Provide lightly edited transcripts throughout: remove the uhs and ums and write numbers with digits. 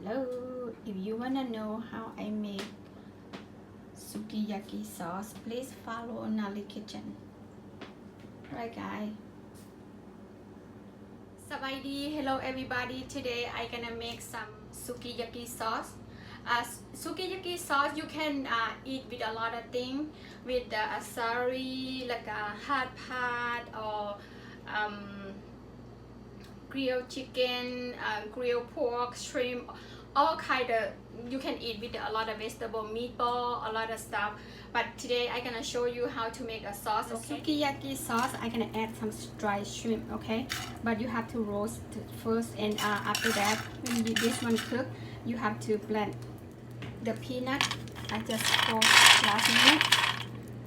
Hello, if you wanna know how I make sukiyaki sauce, please follow Naly kitchen. Alright guys. Sawadee, hello everybody. Today I gonna make some sukiyaki sauce. Sukiyaki sauce you can eat with a lot of things, with the asari, like a hot pot, or grilled chicken, grilled pork, shrimp, all kind of, you can eat with a lot of vegetable, meatball, a lot of stuff. But today I'm gonna show you how to make a sauce. Okay? Sukiyaki sauce, I'm gonna add some dry shrimp, okay? But you have to roast it first, and after that, when this one cook, you have to blend the peanut. I just roast last minute.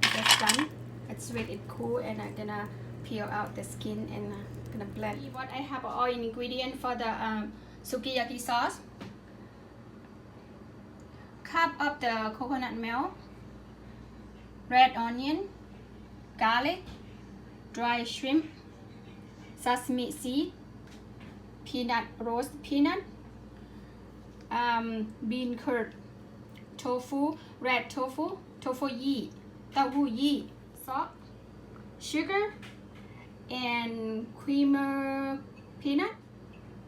Just done. Let's wait it cool, and I'm gonna peel out the skin and gonna blend. What I have all ingredient for the sukiyaki sauce: cup of the coconut milk, red onion, garlic, dry shrimp, sesame seed, peanut, roast peanut, bean curd, tofu, red tofu, tofu yi, tauhu yi, salt, sugar, and creamer peanut,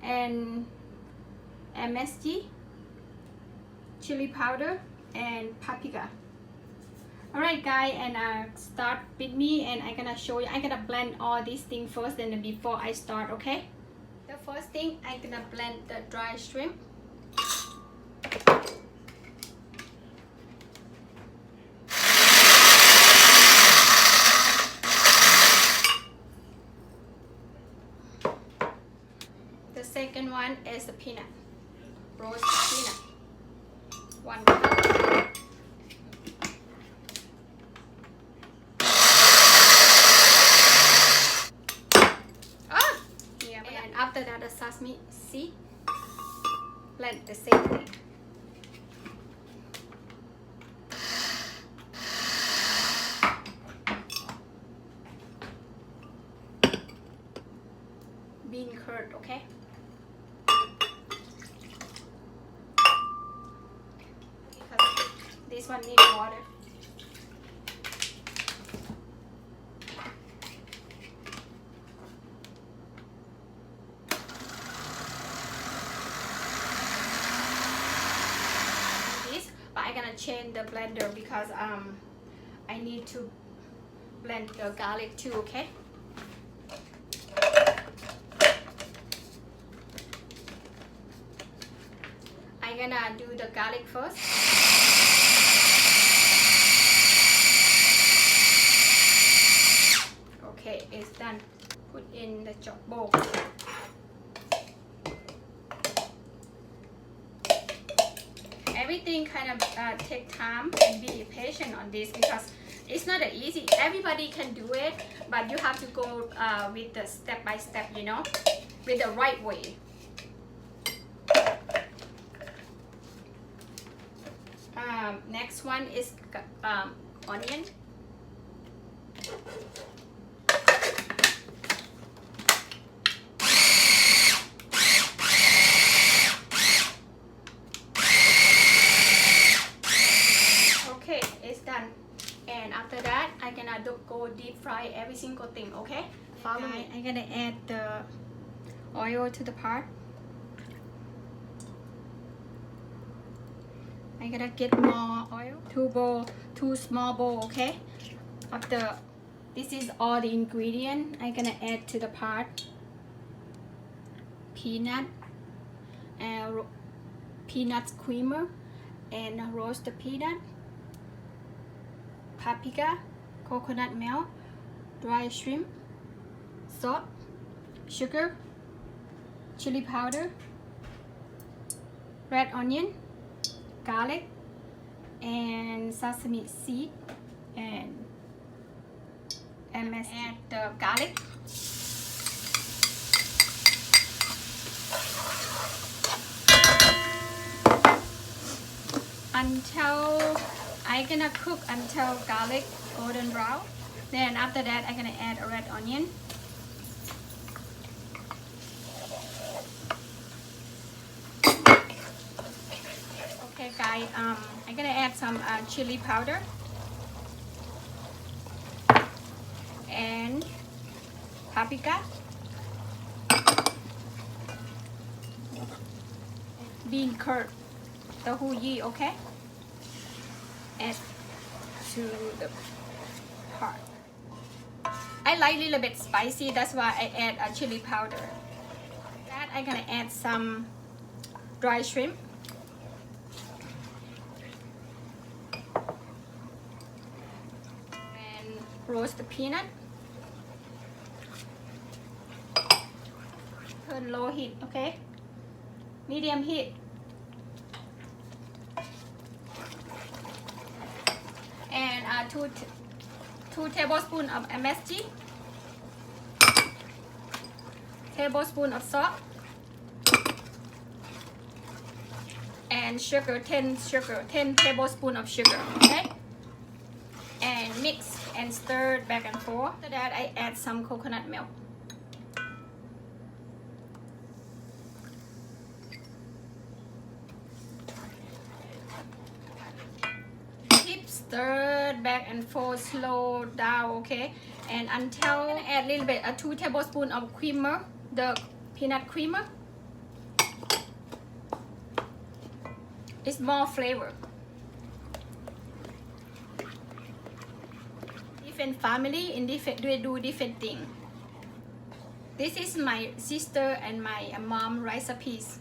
and MSG, chili powder, and paprika. Alright guys, and start with me, and I'm gonna show you. I'm gonna blend all these things first, and then before I start, okay? The first thing, I'm gonna blend the dry shrimp. The second one is the peanut, roast peanut. One cup. Yeah. And after that, the sesame seed. Blend the same thing. Bean curd, okay? This one needs water. This, but I'm gonna change the blender because I need to blend the garlic too, okay? I'm gonna do the garlic first. Okay, it's done. Put in the chop bowl. Everything kind of take time, and be patient on this because it's not easy. Everybody can do it, but you have to go with the step by step, you know, with the right way. Next one is onion. Okay, it's done. And after that, I'm gonna go deep fry every single thing, okay? Follow me. I'm gonna add the oil to the pot. I'm gonna get more oil. Two small bowl, okay? After this is all the ingredient I'm gonna add to the pot. Peanut and peanut creamer and roasted peanut, paprika, coconut milk, dry shrimp, salt, sugar, chili powder, red onion, garlic, and sesame seed, and MSG. Add the garlic. Until I'm gonna cook until garlic golden brown. Then after that, I'm gonna add a red onion. guys, I'm gonna add some chili powder and paprika, bean curd, the yi, okay? Add to the pot. I like a little bit spicy, that's why I add a chili powder. That I'm gonna add some dry shrimp. And roast the peanut. Turn low heat, okay? Medium heat. And 2 tablespoons of MSG. Tablespoon of salt. And sugar, 10 tablespoons of sugar, okay? And mix and stir back and forth. After that, I add some coconut milk. Keep stirred back and forth, slow down, okay? And until I'm gonna add a little bit, 2 tablespoons of creamer, the peanut creamer. It's more flavor. Different family in different, they do different thing. This is my sister and my mom recipes.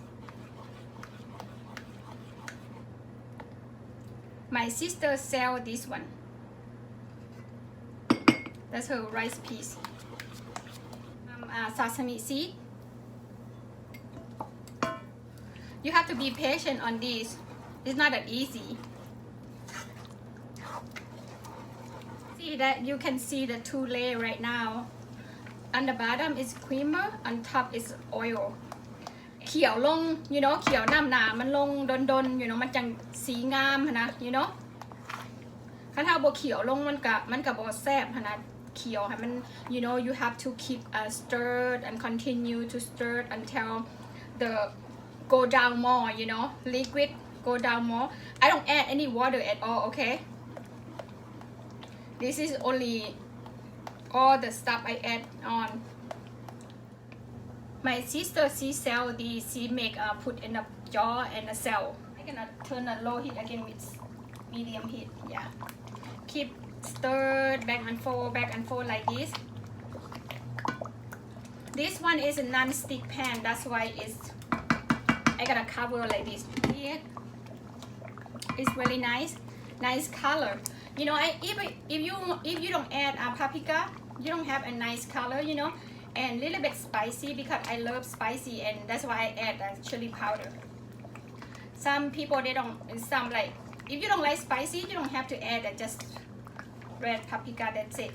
My sister sell this one. That's her rice piece. Sesame seed. You have to be patient on this. It's not that easy. See that you can see the 2 layers right now. On the bottom is creamer, on top is oil. เขียวลง you know เขียวน้ำหนามันลงดนๆ you know มันจังสีงามนะ you know ถ้าเราบ่เขียวลงมันก็บ่แซ่บนะเขียวให้มัน you know you have to keep stirred and continue to stir until the go down more, you know, liquid go down more. I don't add any water at all, okay? This is only all the stuff I add on. My sister, she sell these, she make put in a jar and a sell. I'm gonna turn a low heat again with medium heat, yeah. Keep stirred back and forth like this. This one is a non-stick pan, that's why I gotta cover like this. Yeah. It's really nice color. You know, if you don't add paprika, you don't have a nice color, you know, and a little bit spicy because I love spicy, and that's why I add chili powder. Some people they don't. Some like if you don't like spicy, you don't have to add just red paprika. That's it.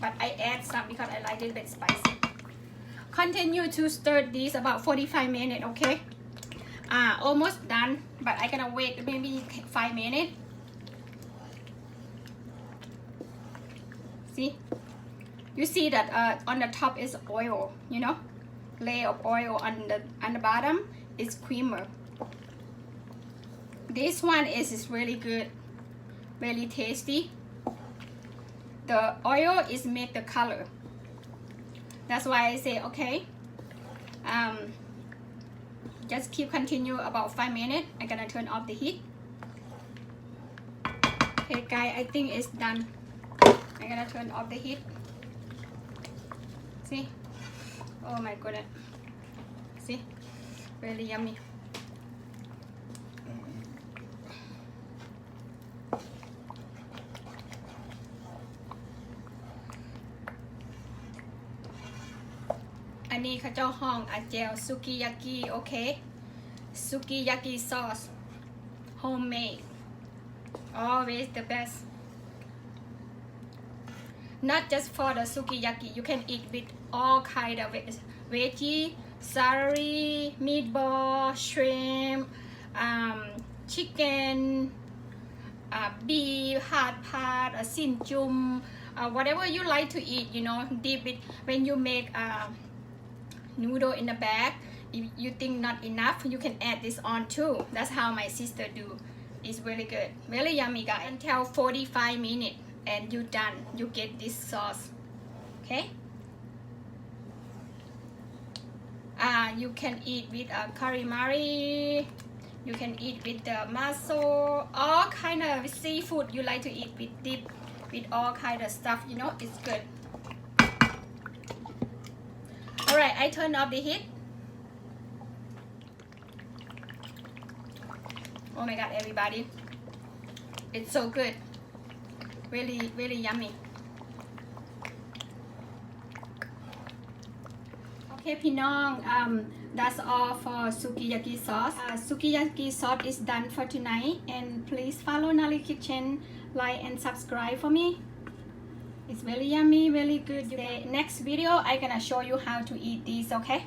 But I add some because I like a little bit spicy. Continue to stir this about 45 minutes, okay? Almost done, but I'm gonna wait maybe 5 minutes. See, you see that on the top is oil, you know, layer of oil. On the bottom is creamer. This one is really good, really tasty. The oil is make the color. That's why I say okay. Just keep continue about 5 minutes. I'm gonna turn off the heat. Okay guys, I think it's done. I'm gonna turn off the heat. See? Oh my goodness. See? Really yummy.อันนี้เขาเจ้าห้องอาเจลซุกิยากิโอเคซุกิยากิ sauce homemade always the best not just for the sukiyaki you can eat with all kind of veggie celery meatball shrimp chicken beef hot pot sin jum whatever you like to eat, you know, dip it when you make noodle in the bag. If you think not enough, you can add this on too. That's how my sister do It's really good, really yummy, guys. Until 45 minutes and you done, you get this sauce. Okay. You can eat with calamari. You can eat with the maso, all kind of seafood you like to eat with dip, with all kind of stuff. You know, it's good. All right, I turn off the heat. Oh my God, everybody, it's so good. Really, really yummy. Okay, พี่น้อง that's all for sukiyaki sauce. Sukiyaki sauce is done for tonight, and please follow Naly Kitchen, like and subscribe for me. It's very yummy, really good. The next video I gonna show you how to eat these. Okay.